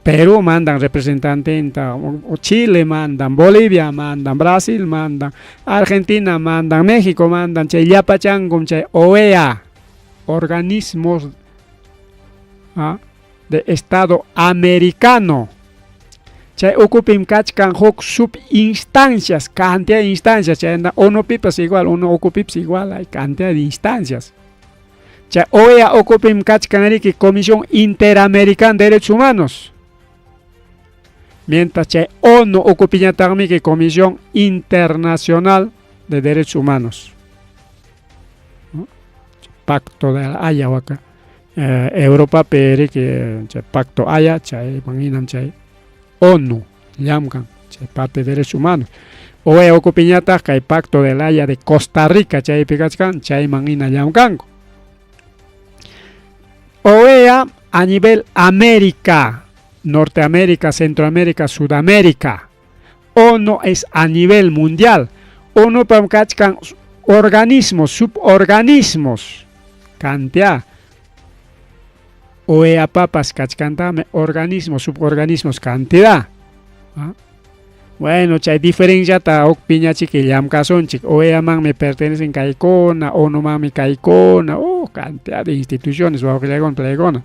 Perú mandan representantinta, Chile mandan, Bolivia mandan, Brasil mandan, Argentina mandan, México mandan, chay llapachankum chay OEA, organismos de Estado americano. Chay ocupim kachkan huk subinstancias, cantidad de instancias, chay uno pipas igual, uno ocupips igual, hay cantidad de instancias. Chay OEA ocupim kachkan riki Comisión Interamericana de Derechos Humanos. Mientras chay ONU ocupiñataqmi que Comisión Internacional de Derechos Humanos. Pacto de la Haya waka. Europa peri que chay pacto Haya, chay manginam chay ONU, llamkan, chay parte de derechos humanos. OEA ocupiñata kay pacto de la Haya de Costa Rica, chay pikachkan, chay mangina llamkanko. OEA a nivel América, Norteamérica, Centroamérica, Sudamérica. ONU es a nivel mundial. ONU pamkachkan organismos, suborganismos, cantidad. OEA papas kachkantame organismos, suborganismos, cantidad. Bueno, chay diferencia ta ok piña chiqui llam cason chic, OEA man me pertenecen caicona, ONU man me caicona, cantidad de instituciones, plegona.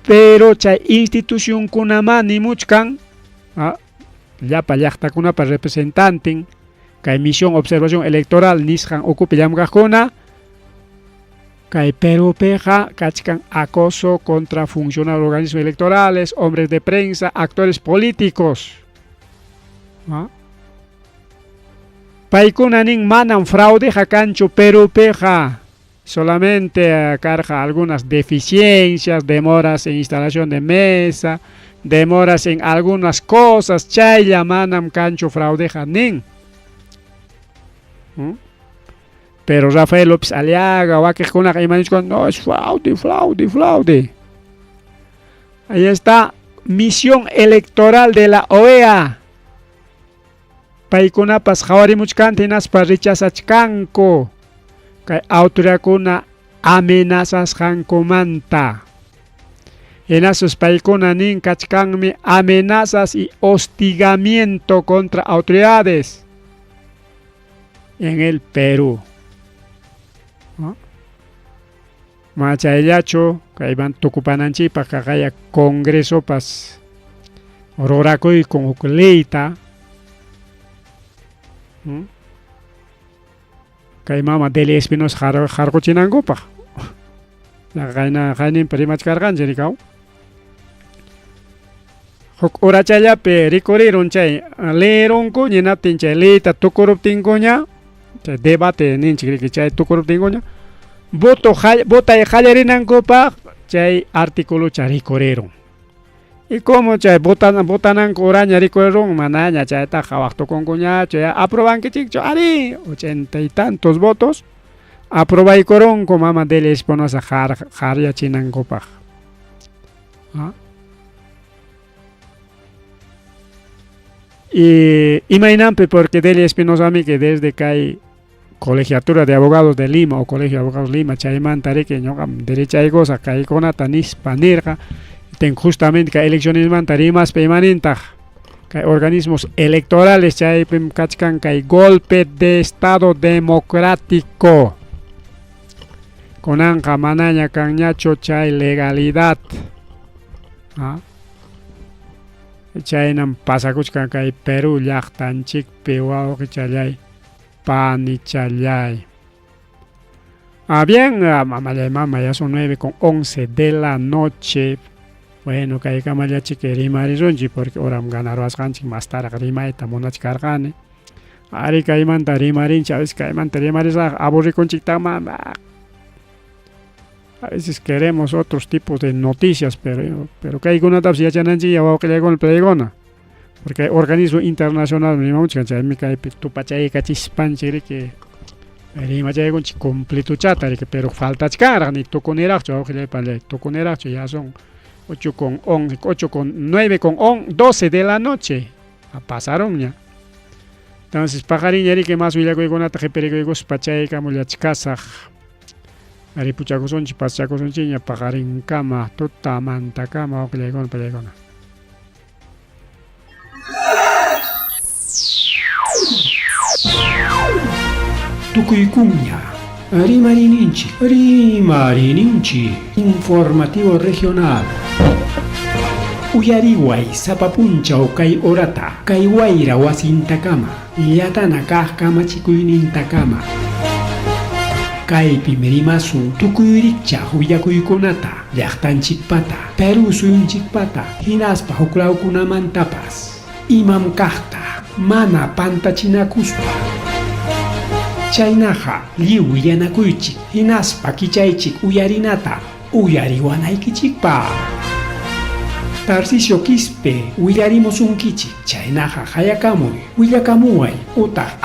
Pero chay institución kunaman ni muchkan, llapa llakta kunapa representanten, kay misión observación electoral nisjan ocupe llam gajona, kay Perú peja kachkan acoso contra funcionarios de organismos electorales, hombres de prensa, actores políticos. Paikuna nin manan fraude jacancho Perú peja, solamente carga algunas deficiencias, demoras en instalación de mesa, demoras en algunas cosas, chaya manam cancho fraude janin. Pero Rafael López Aliaga, no, es fraude. Ahí está, misión electoral de la OEA. Paikunapas jawarimuchkantinas pa rechazachkanko. Kay autoridadkuna amenazas jankomanta. En esos paikuna nin kachkanmi amenazas y hostigamiento contra autoridades en el Perú. Machayacho, kayban tukupananchipa kakaya congreso pas rorakoy con ukleita. Kay mama Deli Espinosa jarcochinangopa. La gainin primach cargan jericao. Hok orachayape recorrieron chay leeronko ñenaptin chay leita tukuruptinkoña. Chay debate ninchikri chay tukuruptinkoña. Vota hallarinankopa chay artículo chay recorrieron. Y como chay votanan coraña recorrieron manaña chay ta jawakto con coña chay aproban que chicho ari 80 y tantos votos aprobay coron como mama Deli Espinosa jarya chinankopa. Y imaginampe porque Deli Espinosa mi que desde que hay Colegiatura de Abogados de Lima o Colegio de Abogados de Lima chayman tareke ñogam derecha y goza kay konata nispanirja ten justamente que elecciones man tarimas peimanintaj que organismos electorales chay pem kachkan kay golpe de estado democrático konanja manaña kanñacho chay legalidad chaynam pasakuchkan kay Perú llaqtanchik pewawqi challay pani challay. Bien, mama, ya son 9:11 de la noche. Bueno, kay kamaya chiquerimarizonchi porque oram ganaron más tarde rimaita monach cargane. Ari kaymanta rimarinchi, a veces kaymanta rimariza aburriconchita mama. A veces queremos otros tipos de noticias, pero que hay una tapsi ya chananchi ya va que le con el plegona. Porque hay organismo internacional ni mucho que me cae tu pachay cachispanchiri que rima chay con completo chata pero falta cara ni to con eracho que le pale to con eracho ya son 12 de la noche. Pasaron ya. Entonces pajarin que más huila con una taje perigo pachay como la chicasa. Ari puchaco son chipachaco son chiña pajarin cama tota manta cama o que le con pelegona. Tucuycuña, Rimarinchi, informativo regional. Uyariway, Zapapuncha o Kay Orata, Kaywaira Wasintakama, Yatana Kama Chikuynintakama. Kay Pimerimasu, Tukuyricha, Huyakuykunata, Yachtanchikpata, Perú Suyunchikpata, Hinaspa Huklaukunamantapas, Imam Kahta, Mana Pantachinakuspa. Chaynaja, liu yanakuychik, hinaspa kichaychik uyarinata, uyariwanaykichikpa. Tarcisio Quispe, uyarimosunkichik, chaynaja hayakamuy, willakamuay, utaq